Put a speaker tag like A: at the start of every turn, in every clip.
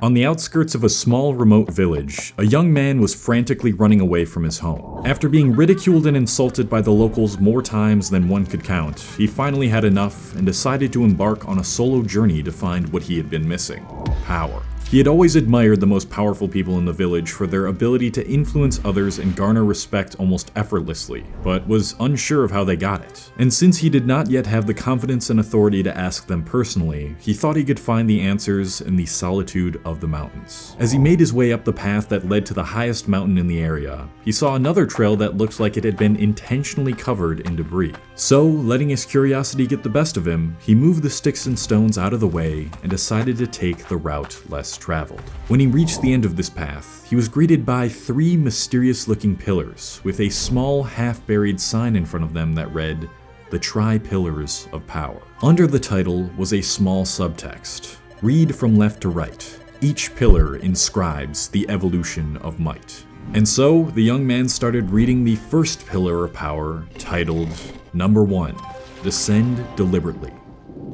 A: On the outskirts of a small, remote village, a young man was frantically running away from his home. After being ridiculed and insulted by the locals more times than one could count, he finally had enough and decided to embark on a solo journey to find what he had been missing: power. He had always admired the most powerful people in the village for their ability to influence others and garner respect almost effortlessly, but was unsure of how they got it. And since he did not yet have the confidence and authority to ask them personally, he thought he could find the answers in the solitude of the mountains. As he made his way up the path that led to the highest mountain in the area, he saw another trail that looked like it had been intentionally covered in debris. So, letting his curiosity get the best of him, he moved the sticks and stones out of the way and decided to take the route less traveled. When he reached the end of this path, he was greeted by 3 mysterious-looking pillars with a small, half-buried sign in front of them that read, "The Tri-Pillars of Power." Under the title was a small subtext: "Read from left to right. Each pillar inscribes the evolution of might." And so, the young man started reading the first pillar of power, titled, Number 1, Descend Deliberately.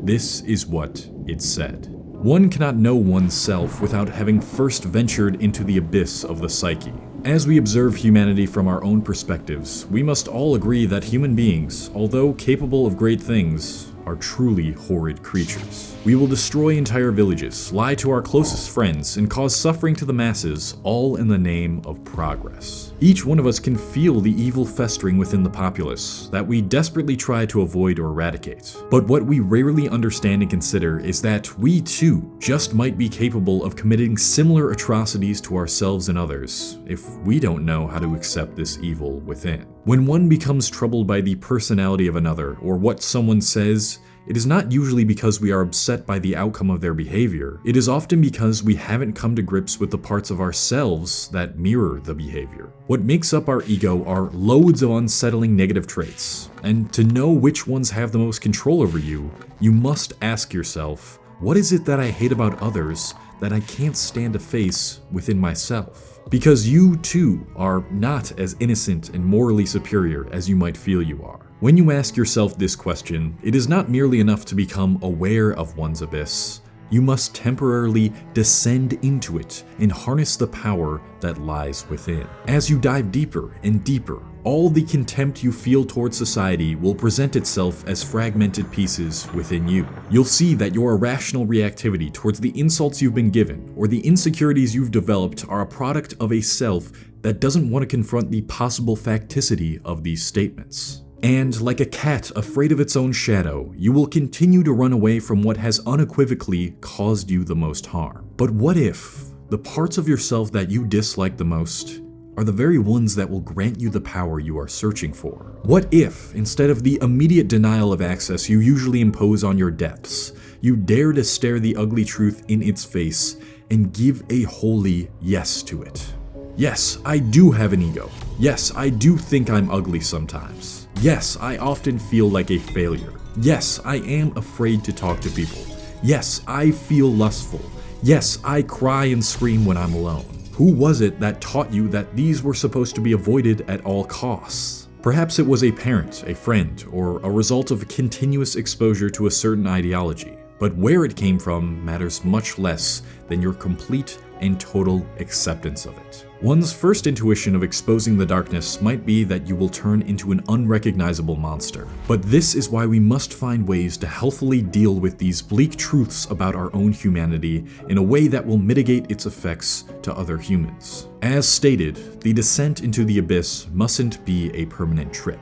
A: This is what it said. One cannot know oneself without having first ventured into the abyss of the psyche. As we observe humanity from our own perspectives, we must all agree that human beings, although capable of great things, are truly horrid creatures. We will destroy entire villages, lie to our closest friends, and cause suffering to the masses, all in the name of progress. Each one of us can feel the evil festering within the populace that we desperately try to avoid or eradicate. But what we rarely understand and consider is that we too just might be capable of committing similar atrocities to ourselves and others if we don't know how to accept this evil within. When one becomes troubled by the personality of another or what someone says, it is not usually because we are upset by the outcome of their behavior. It is often because we haven't come to grips with the parts of ourselves that mirror the behavior. What makes up our ego are loads of unsettling negative traits, and to know which ones have the most control over you, you must ask yourself, what is it that I hate about others that I can't stand to face within myself? Because you too are not as innocent and morally superior as you might feel you are. When you ask yourself this question, it is not merely enough to become aware of one's abyss. You must temporarily descend into it and harness the power that lies within. As you dive deeper and deeper, all the contempt you feel towards society will present itself as fragmented pieces within you. You'll see that your irrational reactivity towards the insults you've been given or the insecurities you've developed are a product of a self that doesn't want to confront the possible facticity of these statements. And like a cat afraid of its own shadow, you will continue to run away from what has unequivocally caused you the most harm. But what if the parts of yourself that you dislike the most are the very ones that will grant you the power you are searching for? What if, instead of the immediate denial of access you usually impose on your depths, you dare to stare the ugly truth in its face and give a holy yes to it? Yes, I do have an ego. Yes, I do think I'm ugly sometimes. Yes, I often feel like a failure. Yes, I am afraid to talk to people. Yes, I feel lustful. Yes, I cry and scream when I'm alone. Who was it that taught you that these were supposed to be avoided at all costs? Perhaps it was a parent, a friend, or a result of continuous exposure to a certain ideology. But where it came from matters much less than your complete and total acceptance of it. One's first intuition of exposing the darkness might be that you will turn into an unrecognizable monster. But this is why we must find ways to healthily deal with these bleak truths about our own humanity in a way that will mitigate its effects to other humans. As stated, the descent into the abyss mustn't be a permanent trip.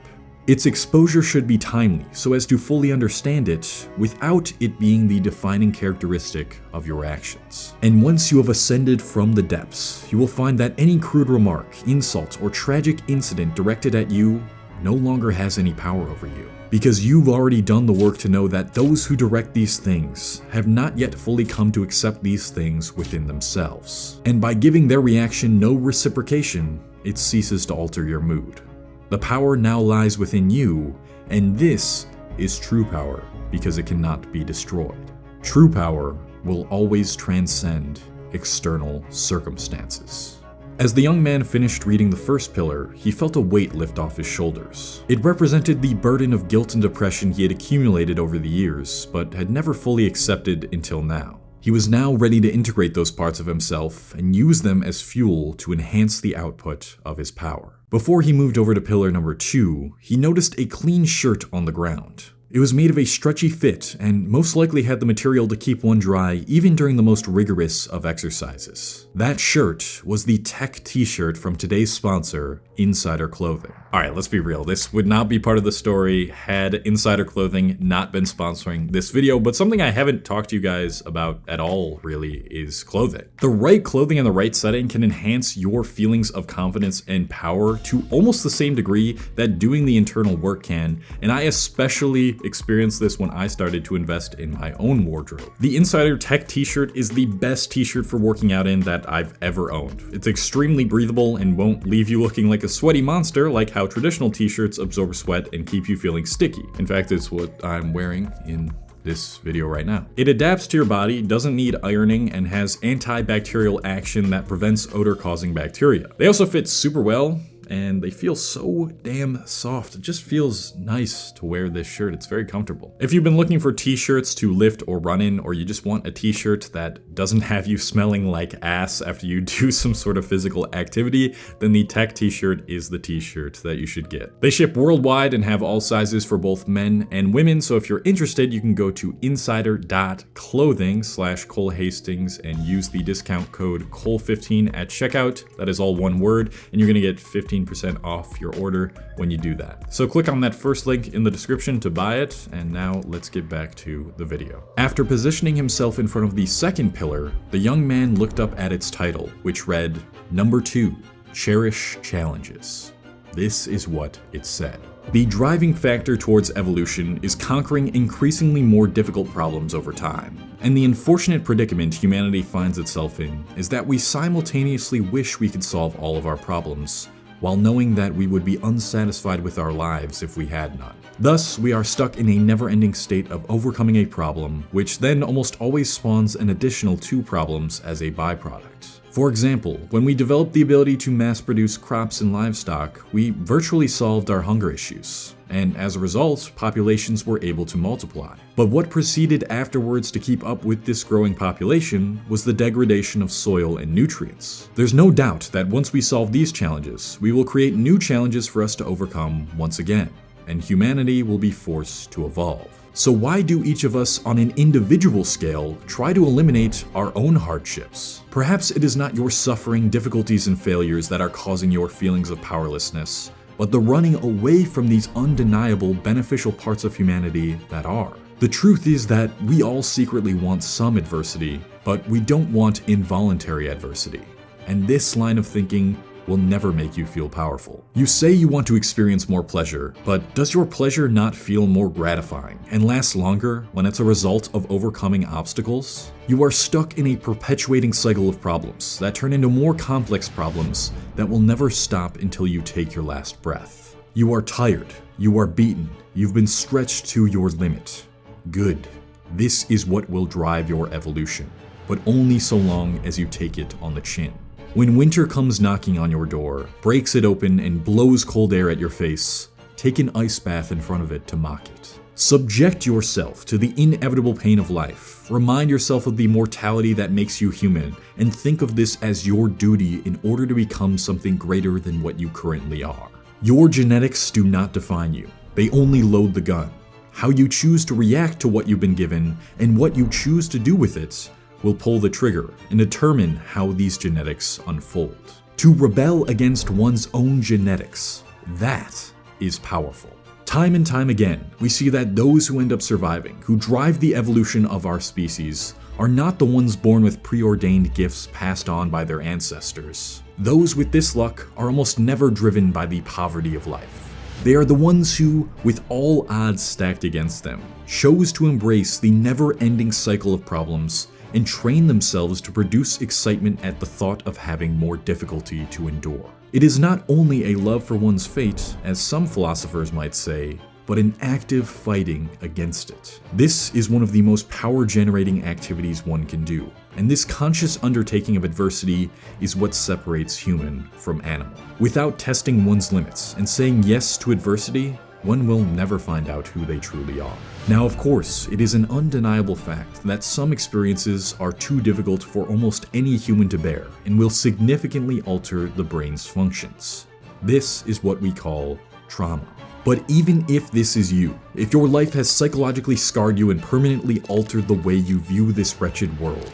A: Its exposure should be timely so as to fully understand it without it being the defining characteristic of your actions. And once you have ascended from the depths, you will find that any crude remark, insult, or tragic incident directed at you no longer has any power over you. Because you've already done the work to know that those who direct these things have not yet fully come to accept these things within themselves. And by giving their reaction no reciprocation, it ceases to alter your mood. The power now lies within you, and this is true power because it cannot be destroyed. True power will always transcend external circumstances. As the young man finished reading the first pillar, he felt a weight lift off his shoulders. It represented the burden of guilt and depression he had accumulated over the years, but had never fully accepted until now. He He was now ready to integrate those parts of himself and use them as fuel to enhance the output of his power. Before he moved over to pillar number 2, he noticed a clean shirt on the ground. It was made of a stretchy fit and most likely had the material to keep one dry even during the most rigorous of exercises. That shirt was the tech t-shirt from today's sponsor, Insider Clothing. Alright, let's be real, this would not be part of the story had Insider Clothing not been sponsoring this video, but something I haven't talked to you guys about at all really is clothing. The right clothing in the right setting can enhance your feelings of confidence and power to almost the same degree that doing the internal work can, and I especially experienced this when I started to invest in my own wardrobe. The Insider Tech t-shirt is the best t-shirt for working out in that I've ever owned. It's extremely breathable and won't leave you looking like a sweaty monster like how traditional t-shirts absorb sweat and keep you feeling sticky. In fact, it's what I'm wearing in this video right now. It adapts to your body, doesn't need ironing, and has antibacterial action that prevents odor-causing bacteria. They also fit super well, and they feel so damn soft. It just feels nice to wear this shirt. It's very comfortable. If you've been looking for t-shirts to lift or run in, or you just want a t-shirt that doesn't have you smelling like ass after you do some sort of physical activity, then the Tech t-shirt is the t-shirt that you should get. They ship worldwide and have all sizes for both men and women, so if you're interested, you can go to insider.clothing/Cole Hastings and use the discount code COLE15 at checkout. That is all one word, and you're gonna get 15% off your order when you do that. So click on that first link in the description to buy it, and now let's get back to the video. After positioning himself in front of the second pillar, the young man looked up at its title, which read, Number 2, Cherish Challenges. This is what it said. The driving factor towards evolution is conquering increasingly more difficult problems over time. And the unfortunate predicament humanity finds itself in is that we simultaneously wish we could solve all of our problems, while knowing that we would be unsatisfied with our lives if we had none. Thus, we are stuck in a never-ending state of overcoming a problem, which then almost always spawns an additional 2 problems as a byproduct. For example, when we developed the ability to mass-produce crops and livestock, we virtually solved our hunger issues, and as a result, populations were able to multiply. But what proceeded afterwards to keep up with this growing population was the degradation of soil and nutrients. There's no doubt that once we solve these challenges, we will create new challenges for us to overcome once again, and humanity will be forced to evolve. So why do each of us on an individual scale try to eliminate our own hardships? Perhaps it is not your suffering, difficulties, and failures that are causing your feelings of powerlessness, but the running away from these undeniable beneficial parts of humanity that are. The truth is that we all secretly want some adversity, but we don't want involuntary adversity. And this line of thinking will never make you feel powerful. You say you want to experience more pleasure, but does your pleasure not feel more gratifying and last longer when it's a result of overcoming obstacles? You are stuck in a perpetuating cycle of problems that turn into more complex problems that will never stop until you take your last breath. You are tired, you are beaten, you've been stretched to your limit. Good. This is what will drive your evolution, but only so long as you take it on the chin. When winter comes knocking on your door, breaks it open, and blows cold air at your face, take an ice bath in front of it to mock it. Subject yourself to the inevitable pain of life. Remind yourself of the mortality that makes you human, and think of this as your duty in order to become something greater than what you currently are. Your genetics do not define you. They only load the gun. How you choose to react to what you've been given, and what you choose to do with it, will pull the trigger and determine how these genetics unfold. To rebel against one's own genetics, that is powerful. Time and time again, we see that those who end up surviving, who drive the evolution of our species, are not the ones born with preordained gifts passed on by their ancestors. Those with this luck are almost never driven by the poverty of life. They are the ones who, with all odds stacked against them, chose to embrace the never-ending cycle of problems and train themselves to produce excitement at the thought of having more difficulty to endure. It is not only a love for one's fate, as some philosophers might say, but an active fighting against it. This is one of the most power-generating activities one can do, and this conscious undertaking of adversity is what separates human from animal. Without testing one's limits and saying yes to adversity, one will never find out who they truly are. Now, of course, it is an undeniable fact that some experiences are too difficult for almost any human to bear and will significantly alter the brain's functions. This is what we call trauma. But even if this is you, if your life has psychologically scarred you and permanently altered the way you view this wretched world,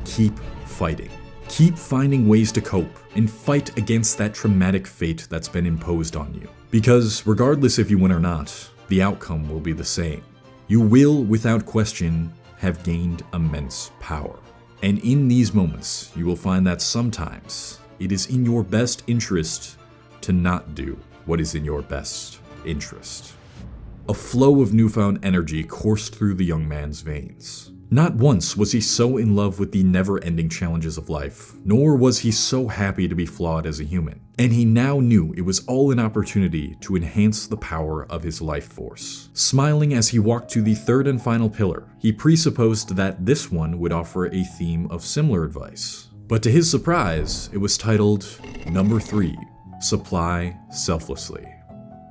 A: keep fighting. Keep finding ways to cope and fight against that traumatic fate that's been imposed on you. Because regardless if you win or not, the outcome will be the same. You will, without question, have gained immense power. And in these moments, you will find that sometimes it is in your best interest to not do what is in your best interest. A flow of newfound energy coursed through the young man's veins. Not once was he so in love with the never-ending challenges of life, nor was he so happy to be flawed as a human. And he now knew it was all an opportunity to enhance the power of his life force. Smiling as he walked to the third and final pillar, he presupposed that this one would offer a theme of similar advice. But to his surprise, it was titled, Number 3, Supply Selflessly.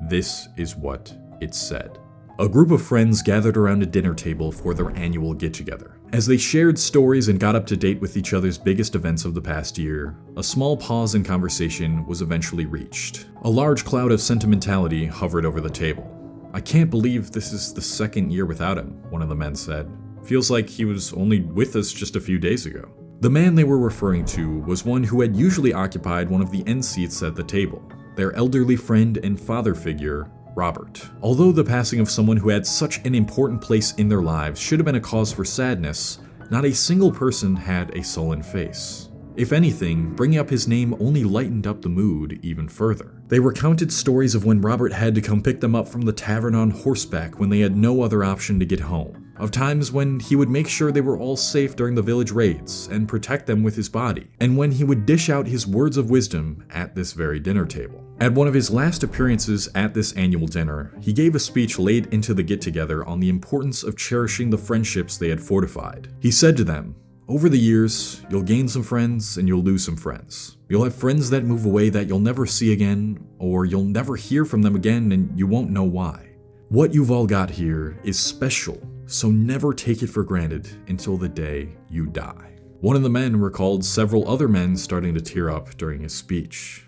A: This is what it said. A group of friends gathered around a dinner table for their annual get-together. As they shared stories and got up to date with each other's biggest events of the past year, a small pause in conversation was eventually reached. A large cloud of sentimentality hovered over the table. "I can't believe this is the second year without him," one of the men said. "Feels like he was only with us just a few days ago." The man they were referring to was one who had usually occupied one of the end seats at the table, their elderly friend and father figure, Robert. Although the passing of someone who had such an important place in their lives should have been a cause for sadness, not a single person had a sullen face. If anything, bringing up his name only lightened up the mood even further. They recounted stories of when Robert had to come pick them up from the tavern on horseback when they had no other option to get home. Of times when he would make sure they were all safe during the village raids and protect them with his body, and when he would dish out his words of wisdom at this very dinner table. At one of his last appearances at this annual dinner, he gave a speech late into the get-together on the importance of cherishing the friendships they had fortified. He said to them, "Over the years, you'll gain some friends and you'll lose some friends. You'll have friends that move away that you'll never see again, or you'll never hear from them again and you won't know why. What you've all got here is special, so never take it for granted until the day you die." One of the men recalled several other men starting to tear up during his speech.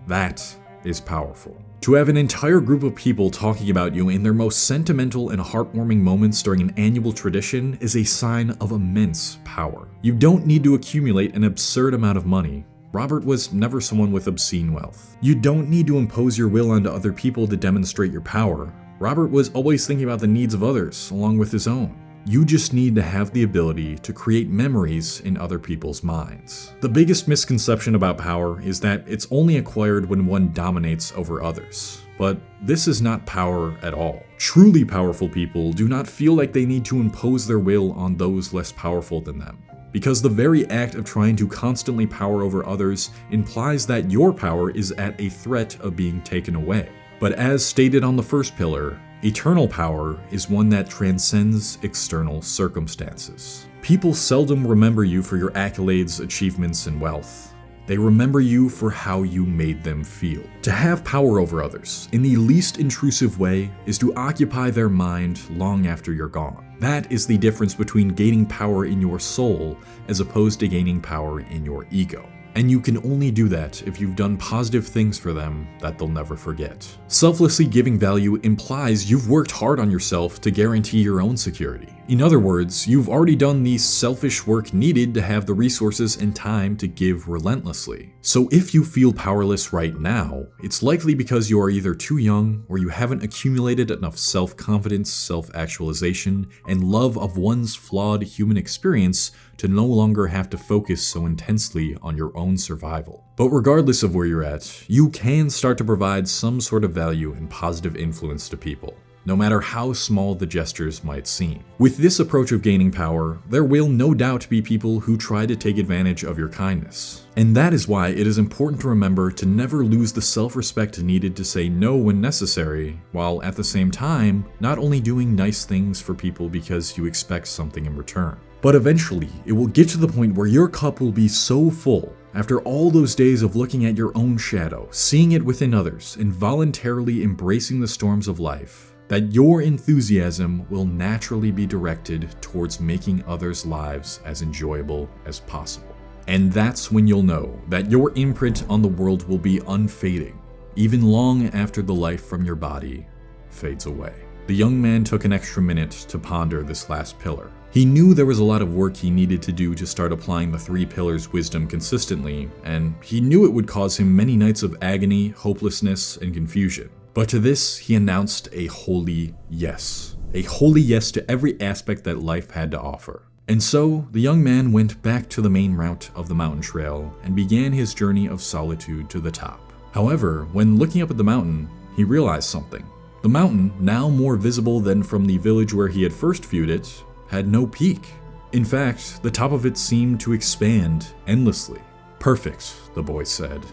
A: That is powerful. To have an entire group of people talking about you in their most sentimental and heartwarming moments during an annual tradition is a sign of immense power. You don't need to accumulate an absurd amount of money. Robert was never someone with obscene wealth. You don't need to impose your will onto other people to demonstrate your power. Robert was always thinking about the needs of others along with his own. You just need to have the ability to create memories in other people's minds. The biggest misconception about power is that it's only acquired when one dominates over others. But this is not power at all. Truly powerful people do not feel like they need to impose their will on those less powerful than them. Because the very act of trying to constantly power over others implies that your power is at a threat of being taken away. But as stated on the first pillar, eternal power is one that transcends external circumstances. People seldom remember you for your accolades, achievements, and wealth. They remember you for how you made them feel. To have power over others, in the least intrusive way, is to occupy their mind long after you're gone. That is the difference between gaining power in your soul as opposed to gaining power in your ego. And you can only do that if you've done positive things for them that they'll never forget. Selflessly giving value implies you've worked hard on yourself to guarantee your own security. In other words, you've already done the selfish work needed to have the resources and time to give relentlessly. So if you feel powerless right now, it's likely because you are either too young or you haven't accumulated enough self-confidence, self-actualization, and love of one's flawed human experience to no longer have to focus so intensely on your own survival. But regardless of where you're at, you can start to provide some sort of value and positive influence to people, no matter how small the gestures might seem. With this approach of gaining power, there will no doubt be people who try to take advantage of your kindness. And that is why it is important to remember to never lose the self-respect needed to say no when necessary, while at the same time, not only doing nice things for people because you expect something in return. But eventually, it will get to the point where your cup will be so full After all those days of looking at your own shadow, seeing it within others, and voluntarily embracing the storms of life, that your enthusiasm will naturally be directed towards making others' lives as enjoyable as possible. And that's when you'll know that your imprint on the world will be unfading, even long after the life from your body fades away. The young man took an extra minute to ponder this last pillar. He knew there was a lot of work he needed to do to start applying the 3 pillars' wisdom consistently, and he knew it would cause him many nights of agony, hopelessness, and confusion. But to this, he announced a holy yes. A holy yes to every aspect that life had to offer. And so, the young man went back to the main route of the mountain trail and began his journey of solitude to the top. However, when looking up at the mountain, he realized something. The mountain, now more visible than from the village where he had first viewed it, had no peak. In fact, the top of it seemed to expand endlessly. Perfect, the boy said.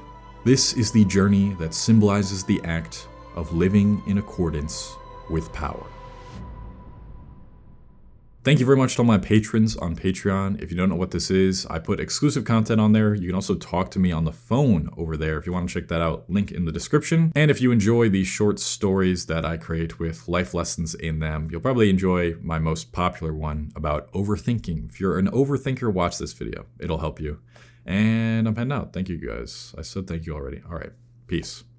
A: This is the journey that symbolizes the act of living in accordance with power. Thank you very much to all my patrons on Patreon. If you don't know what this is, I put exclusive content on there. You can also talk to me on the phone over there if you want to check that out. Link in the description. And if you enjoy these short stories that I create with life lessons in them, you'll probably enjoy my most popular one about overthinking. If you're an overthinker, watch this video. It'll help you. And I'm heading out. Thank you guys. I said thank you already. All right. Peace.